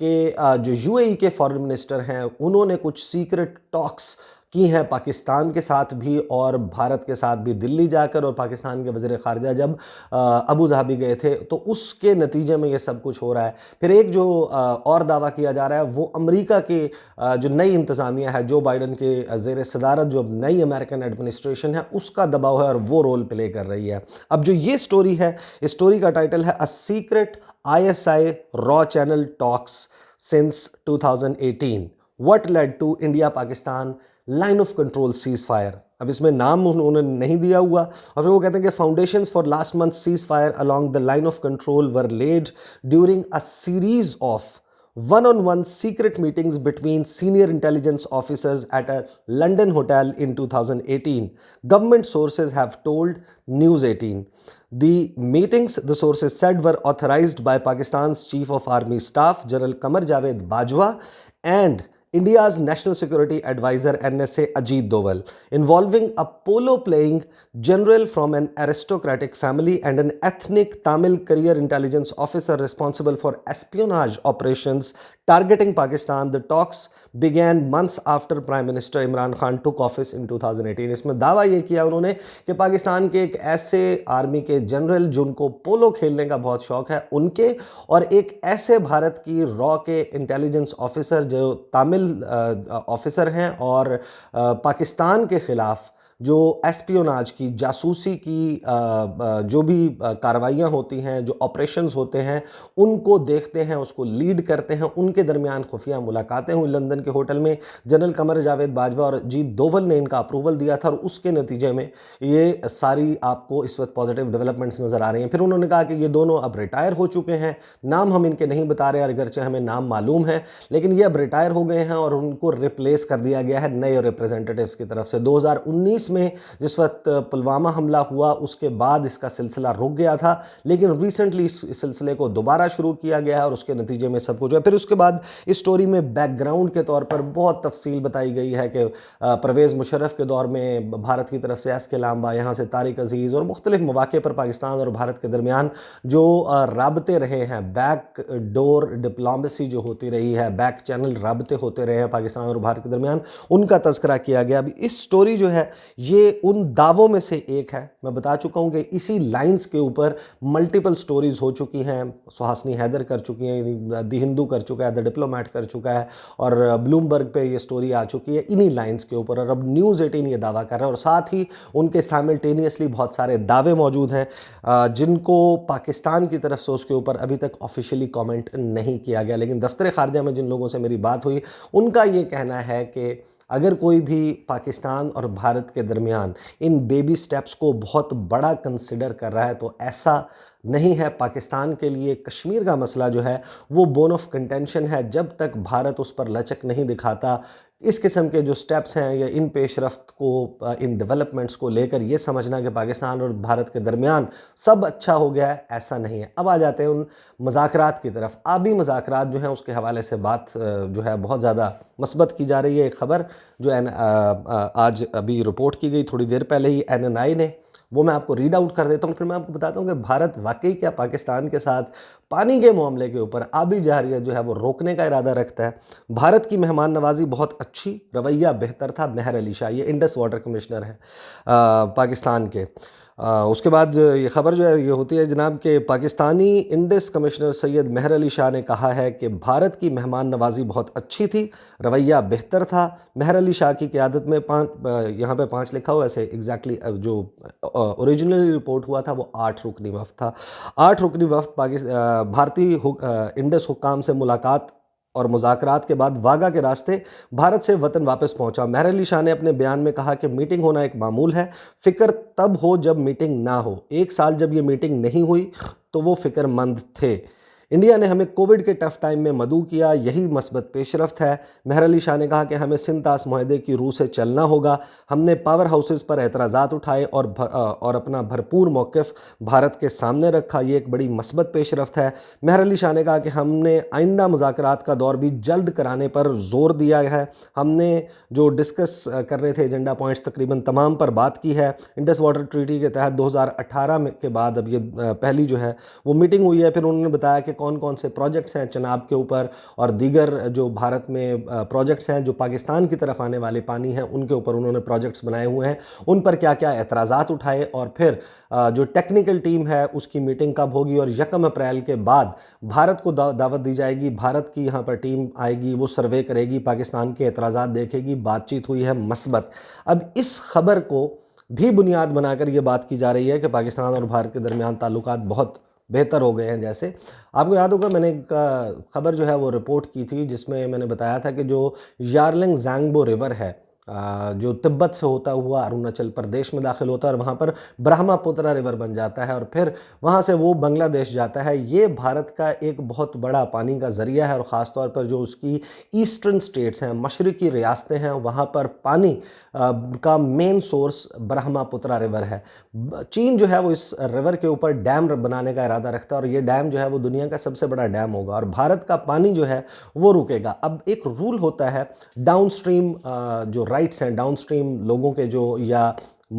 کہ جو UAE کے فارن منسٹر ہیں انہوں نے کچھ سیکرٹ ٹاکس کی ہیں پاکستان کے ساتھ بھی اور بھارت کے ساتھ بھی، دلی جا کر، اور پاکستان کے وزیر خارجہ جب ابو ظہبی گئے تھے تو اس کے نتیجے میں یہ سب کچھ ہو رہا ہے۔ پھر ایک جو اور دعویٰ کیا جا رہا ہے وہ امریکہ کے جو نئی انتظامیہ ہے، جو بائیڈن کے زیر صدارت جو نئی امریکن ایڈمنسٹریشن ہے، اس کا دباؤ ہے اور وہ رول پلے کر رہی ہے۔ اب جو یہ سٹوری ہے، اس سٹوری کا ٹائٹل ہے A Secret ISI Raw Channel Talks Since 2018 What Led to India Pakistan Line of Control Ceasefire۔ اب اس میں نام انہوں نے نہیں دیا ہوا، اور پھر وہ کہتے ہیں کہ foundations for last month cease fire along the line of control were laid during a series of one-on-one secret meetings between senior intelligence officers at a London hotel in 2018, government sources have told News 18. The meetings, the sources said, were authorized by Pakistan's Chief of Army Staff, General Qamar Javed Bajwa, and India's National Security Advisor NSA Ajit Doval, involving a polo-playing general from an aristocratic family and an ethnic Tamil career intelligence officer responsible for espionage operations targeting Pakistan. The talks began months after Prime Minister Imran Khan took office in 2018. اس میں دعویٰ یہ کیا انہوں نے کہ پاکستان کے ایک ایسے آرمی کے جنرل جن کو پولو کھیلنے کا بہت شوق ہے ان کے، اور ایک ایسے بھارت کی را کے انٹیلیجنس آفیسر جو تامل آفیسر ہیں اور پاکستان کے خلاف جو ایسپیوناج کی، جاسوسی کی جو بھی کارروائیاں ہوتی ہیں، جو آپریشنز ہوتے ہیں، ان کو دیکھتے ہیں، اس کو لیڈ کرتے ہیں۔ ان کے درمیان خفیہ ملاقاتیں ہوئی لندن کے ہوٹل میں۔ جنرل قمر جاوید باجوہ اور اجیت دوول نے ان کا اپروول دیا تھا، اور اس کے نتیجے میں یہ ساری آپ کو اس وقت پازیٹیو ڈیولپمنٹس نظر آ رہی ہیں۔ پھر انہوں نے کہا کہ یہ دونوں اب ریٹائر ہو چکے ہیں، نام ہم ان کے نہیں بتا رہے، اگرچہ ہمیں نام معلوم ہے، لیکن یہ اب ریٹائر ہو گئے ہیں اور ان کو ریپلیس کر دیا گیا ہے نئے ریپریزنٹیٹیوز کی طرف سے۔ 2019 میں جس وقت پلوامہ حملہ ہوا اس کے بعد اس کا سلسلہ رک گیا تھا، لیکن ریسنٹلی اس سلسلے کو دوبارہ شروع کیا گیا ہے، اور اس کے نتیجے میں سب کچھ ہے۔ پھر اس کے بعد اس سٹوری میں بیک گراؤنڈ کے طور پر بہت تفصیل بتائی گئی ہے کہ پرویز مشرف کے دور میں بھارت کی طرف سے ایس کے لامبا، یہاں سے طارق عزیز، اور مختلف مواقع پر پاکستان اور بھارت کے درمیان جو رابطے رہے ہیں، بیک ڈور ڈپلومیسی جو ہوتی رہی ہے، بیک چینل رابطے ہوتے رہے ہیں پاکستان اور بھارت کے درمیان، ان کا تذکرہ کیا گیا۔ اب اس سٹوری جو ہے یہ ان دعووں میں سے ایک ہے۔ میں بتا چکا ہوں کہ اسی لائنز کے اوپر ملٹیپل سٹوریز ہو چکی ہیں، سہاسنی حیدر کر چکی ہیں، دی ہندو کر چکا ہے، دی ڈپلومیٹ کر چکا ہے، اور بلومبرگ پہ یہ سٹوری آ چکی ہے انہی لائنز کے اوپر، اور اب نیوز 18 یہ دعویٰ کر رہا ہے، اور ساتھ ہی ان کے سائملٹینیسلی بہت سارے دعوے موجود ہیں جن کو پاکستان کی طرف سے اس کے اوپر ابھی تک آفیشیلی کامنٹ نہیں کیا گیا، لیکن دفتر خارجہ میں جن لوگوں سے میری بات ہوئی ان کا یہ کہنا ہے کہ اگر کوئی بھی پاکستان اور بھارت کے درمیان ان بیبی سٹیپس کو بہت بڑا کنسیڈر کر رہا ہے تو ایسا نہیں ہے۔ پاکستان کے لیے کشمیر کا مسئلہ جو ہے وہ بون آف کنٹینشن ہے، جب تک بھارت اس پر لچک نہیں دکھاتا۔ اس قسم کے جو سٹیپس ہیں یا ان پیش رفت کو، ان ڈیولپمنٹس کو لے کر یہ سمجھنا کہ پاکستان اور بھارت کے درمیان سب اچھا ہو گیا ہے، ایسا نہیں ہے۔ اب آ جاتے ہیں ان مذاکرات کی طرف۔ آبی مذاکرات جو ہیں اس کے حوالے سے بات جو ہے بہت زیادہ مثبت کی جا رہی ہے۔ ایک خبر جو آج ابھی رپورٹ کی گئی تھوڑی دیر پہلے ہی NNI نے، وہ میں آپ کو ریڈ آؤٹ کر دیتا ہوں، پھر میں آپ کو بتاتا ہوں کہ بھارت واقعی کیا پاکستان کے ساتھ پانی کے معاملے کے اوپر آبی جارحیت جو ہے وہ روکنے کا ارادہ رکھتا ہے۔ بھارت کی مہمان نوازی بہت اچھی، رویہ بہتر تھا، مہر علی شاہ، یہ انڈس واٹر کمشنر ہے پاکستان کے۔ اس کے بعد یہ خبر جو ہے یہ ہوتی ہے جناب کہ پاکستانی انڈس کمشنر سید مہر علی شاہ نے کہا ہے کہ بھارت کی مہمان نوازی بہت اچھی تھی، رویہ بہتر تھا۔ مہر علی شاہ کی قیادت میں یہاں پہ 5 لکھا ہوا، ایسے ایگزیکٹلی جو اوریجنلی رپورٹ ہوا تھا وہ 8 رکنی وفد تھا۔ 8 رکنی وفد بھارتی انڈس حکام سے ملاقات اور مذاکرات کے بعد واگا کے راستے بھارت سے وطن واپس پہنچا۔ مہر علی شاہ نے اپنے بیان میں کہا کہ میٹنگ ہونا ایک معمول ہے، فکر تب ہو جب میٹنگ نہ ہو۔ 1 سال جب یہ میٹنگ نہیں ہوئی تو وہ فکر مند تھے۔ انڈیا نے ہمیں کووڈ کے ٹف ٹائم میں مدعو کیا، یہی مثبت پیش رفت ہے۔ مہر علی شاہ نے کہا کہ ہمیں سنتاس معاہدے کی روح سے چلنا ہوگا۔ ہم نے پاور ہاؤسز پر اعتراضات اٹھائے اور اپنا بھرپور موقف بھارت کے سامنے رکھا، یہ ایک بڑی مثبت پیش رفت ہے۔ مہر علی شاہ نے کہا کہ ہم نے آئندہ مذاکرات کا دور بھی جلد کرانے پر زور دیا ہے۔ ہم نے جو ڈسکس کرنے تھے ایجنڈا پوائنٹس تقریباً تمام پر بات کی ہے۔ انڈس واٹر ٹریٹی کے تحت 2018 کے بعد اب یہ پہلی جو ہے وہ میٹنگ ہوئی ہے۔ پھر انہوں نے بتایا کہ کون کون سے پروجیکٹس ہیں چناب کے اوپر اور دیگر جو بھارت میں پروجیکٹس ہیں جو پاکستان کی طرف آنے والے پانی ہیں ان کے اوپر انہوں نے پروجیکٹس بنائے ہوئے ہیں، ان پر کیا کیا اعتراضات اٹھائے، اور پھر جو ٹیکنیکل ٹیم ہے اس کی میٹنگ کب ہوگی، اور 1 اپریل کے بعد بھارت کو دعوت دی جائے گی، بھارت کی یہاں پر ٹیم آئے گی، وہ سروے کرے گی، پاکستان کے اعتراضات دیکھے گی، بات چیت ہوئی ہے مثبت۔ اب اس خبر کو بھی بنیاد بنا کر یہ بات کی جا رہی ہے کہ پاکستان اور بھارت کے درمیان تعلقات بہت بہتر ہو گئے ہیں۔ جیسے آپ کو یاد ہوگا میں نے ایک خبر جو ہے وہ رپورٹ کی تھی جس میں میں نے بتایا تھا کہ جو یارلنگ زانگبو ریور ہے جو تبت سے ہوتا ہوا اروناچل پردیش میں داخل ہوتا ہے اور وہاں پر برہما پترا ریور بن جاتا ہے اور پھر وہاں سے وہ بنگلہ دیش جاتا ہے، یہ بھارت کا ایک بہت بڑا پانی کا ذریعہ ہے، اور خاص طور پر جو اس کی ایسٹرن سٹیٹس ہیں، مشرقی ریاستیں ہیں، وہاں پر پانی کا مین سورس برہما پترا ریور ہے۔ چین جو ہے وہ اس ریور کے اوپر ڈیم بنانے کا ارادہ رکھتا ہے اور یہ ڈیم جو ہے وہ دنیا کا سب سے بڑا ڈیم ہوگا اور بھارت کا پانی جو ہے وہ رکے گا۔ اب ایک رول ہوتا ہے ڈاؤن سٹریم جو رائٹس ہیں، ڈاؤن سٹریم لوگوں کے جو یا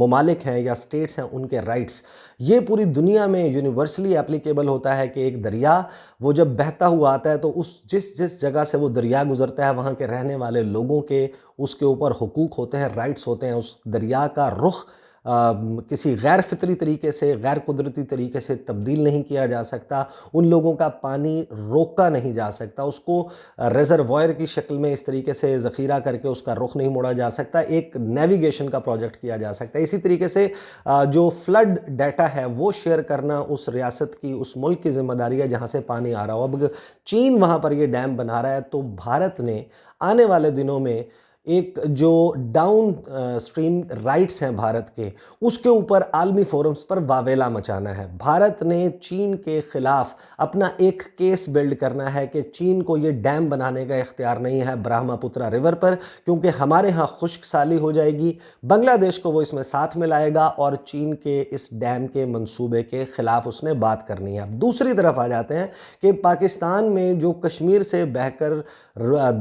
ممالک ہیں یا سٹیٹس ہیں ان کے رائٹس، یہ پوری دنیا میں یونیورسلی اپلیکیبل ہوتا ہے کہ ایک دریا وہ جب بہتا ہوا آتا ہے تو جس جگہ سے وہ دریا گزرتا ہے وہاں کے رہنے والے لوگوں کے اس کے اوپر حقوق ہوتے ہیں، رائٹس ہوتے ہیں۔ اس دریا کا رخ کسی غیر فطری طریقے سے، غیر قدرتی طریقے سے تبدیل نہیں کیا جا سکتا، ان لوگوں کا پانی روکا نہیں جا سکتا، اس کو ریزروائر کی شکل میں اس طریقے سے ذخیرہ کر کے اس کا رخ نہیں موڑا جا سکتا، ایک نیویگیشن کا پروجیکٹ کیا جا سکتا ہے۔ اسی طریقے سے جو فلڈ ڈیٹا ہے وہ شیئر کرنا اس ریاست کی، اس ملک کی ذمہ داری ہے جہاں سے پانی آ رہا ہو۔ اب چین وہاں پر یہ ڈیم بنا رہا ہے تو بھارت نے آنے والے دنوں میں ایک جو ڈاؤن سٹریم رائٹس ہیں بھارت کے، اس کے اوپر عالمی فورمز پر واویلا مچانا ہے۔ بھارت نے چین کے خلاف اپنا ایک کیس بلڈ کرنا ہے کہ چین کو یہ ڈیم بنانے کا اختیار نہیں ہے برہما پترا ریور پر، کیونکہ ہمارے ہاں خشک سالی ہو جائے گی، بنگلہ دیش کو وہ اس میں ساتھ میں لائے گا اور چین کے اس ڈیم کے منصوبے کے خلاف اس نے بات کرنی ہے۔ اب دوسری طرف آ جاتے ہیں کہ پاکستان میں جو کشمیر سے بہہ کر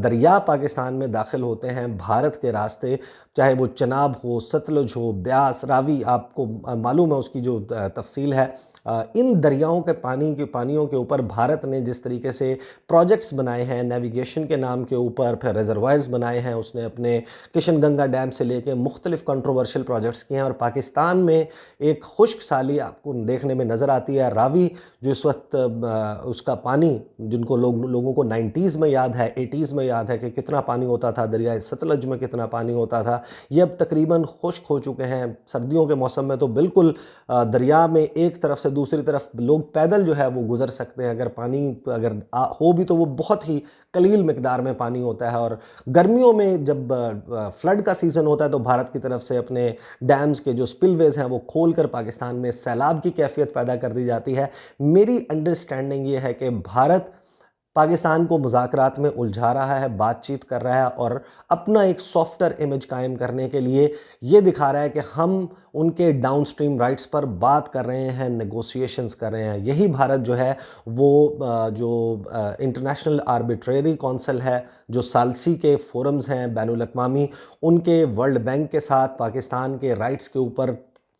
دریا پاکستان میں داخل ہوتے ہیں بھارت کے راستے، چاہے وہ چناب ہو، ستلج ہو، بیاس، راوی، آپ کو معلوم ہے اس کی جو تفصیل ہے، ان دریاؤں کے پانیوں کے اوپر بھارت نے جس طریقے سے پروجیکٹس بنائے ہیں نیویگیشن کے نام کے اوپر، پھر ریزروائرز بنائے ہیں، اس نے اپنے کشن گنگا ڈیم سے لے کے مختلف کنٹروورشل پروجیکٹس کیے ہیں، اور پاکستان میں ایک خشک سالی آپ کو دیکھنے میں نظر آتی ہے۔ راوی جو اس وقت اس کا پانی جن کو لوگوں کو 90s میں یاد ہے، 80s میں یاد ہے کہ کتنا پانی ہوتا تھا، دریائے ستلج میں کتنا پانی ہوتا تھا، یہ اب تقریباً خشک ہو چکے ہیں۔ سردیوں کے موسم میں تو بالکل دریا میں ایک طرف سے دوسری طرف لوگ پیدل جو ہے وہ گزر سکتے ہیں، اگر پانی ہو بھی تو وہ بہت ہی قلیل مقدار میں پانی ہوتا ہے، اور گرمیوں میں جب فلڈ کا سیزن ہوتا ہے تو بھارت کی طرف سے اپنے ڈیمز کے جو سپل ویز ہیں وہ کھول کر پاکستان میں سیلاب کی کیفیت پیدا کر دی جاتی ہے۔ میری انڈرسٹینڈنگ یہ ہے کہ بھارت پاکستان کو مذاکرات میں الجھا رہا ہے، بات چیت کر رہا ہے اور اپنا ایک سافٹر امیج قائم کرنے کے لیے یہ دکھا رہا ہے کہ ہم ان کے ڈاؤن سٹریم رائٹس پر بات کر رہے ہیں، نیگوسیشنز کر رہے ہیں۔ یہی بھارت جو ہے وہ جو انٹرنیشنل آربیٹریری کونسل ہے، جو ثالثی کے فورمز ہیں بین الاقوامی، ان کے ورلڈ بینک کے ساتھ پاکستان کے رائٹس کے اوپر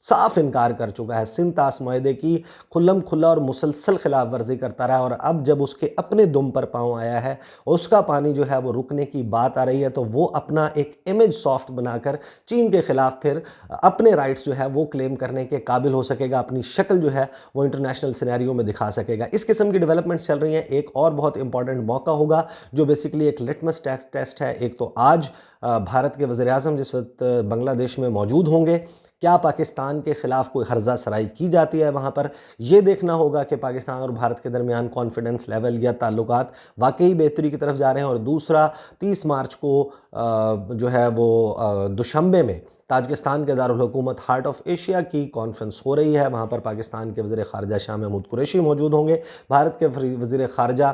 صاف انکار کر چکا ہے، سنتاس معاہدے کی کھلم کھلا اور مسلسل خلاف ورزی کرتا رہا، اور اب جب اس کے اپنے دم پر پاؤں آیا ہے، اس کا پانی جو ہے وہ رکنے کی بات آ رہی ہے، تو وہ اپنا ایک امیج سافٹ بنا کر چین کے خلاف پھر اپنے رائٹس جو ہے وہ کلیم کرنے کے قابل ہو سکے گا، اپنی شکل جو ہے وہ انٹرنیشنل سینیریو میں دکھا سکے گا۔ اس قسم کی ڈیولپمنٹس چل رہی ہیں۔ ایک اور بہت امپورٹنٹ موقع ہوگا جو بیسیکلی ایک لٹمس ٹیسٹ ہے۔ ایک تو آج بھارت کے وزیر اعظم جس وقت بنگلہ دیش میں موجود ہوں گے، کیا پاکستان کے خلاف کوئی ہرزہ سرائی کی جاتی ہے وہاں پر، یہ دیکھنا ہوگا کہ پاکستان اور بھارت کے درمیان کانفیڈنس لیول یا تعلقات واقعی بہتری کی طرف جا رہے ہیں۔ اور دوسرا 30 مارچ کو جو ہے وہ دوشنبے میں تاجکستان کے دارالحکومت ہارٹ آف ایشیا کی کانفرنس ہو رہی ہے، وہاں پر پاکستان کے وزیر خارجہ شاہ محمود قریشی موجود ہوں گے، بھارت کے وزیر خارجہ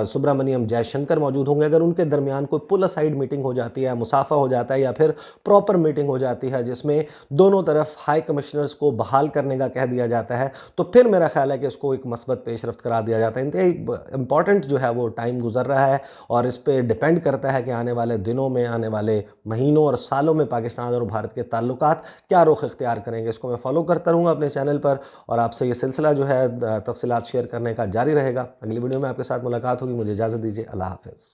سبرامنیم جے شنکر موجود ہوں گے۔ اگر ان کے درمیان کوئی پل اسائیڈ میٹنگ ہو جاتی ہے، مصافحہ ہو جاتا ہے، یا پھر پراپر میٹنگ ہو جاتی ہے جس میں دونوں طرف ہائی کمشنرز کو بحال کرنے کا کہہ دیا جاتا ہے، تو پھر میرا خیال ہے کہ اس کو ایک مثبت پیش رفت قرار دیا جاتا ہے۔ انتہائی امپورٹنٹ جو ہے وہ ٹائم گزر رہا ہے اور اس پہ ڈیپینڈ کرتا ہے کہ آنے والے دنوں دنوں میں، آنے والے مہینوں اور سالوں میں پاکستان اور بھارت کے تعلقات کیا رخ اختیار کریں گے، اس کو میں فالو کرتا رہوں گا اپنے چینل پر، اور آپ سے یہ سلسلہ جو ہے تفصیلات شیئر کرنے کا جاری رہے گا۔ اگلی ویڈیو میں آپ کے ساتھ ملاقات ہوگی، مجھے اجازت دیجیے، اللہ حافظ۔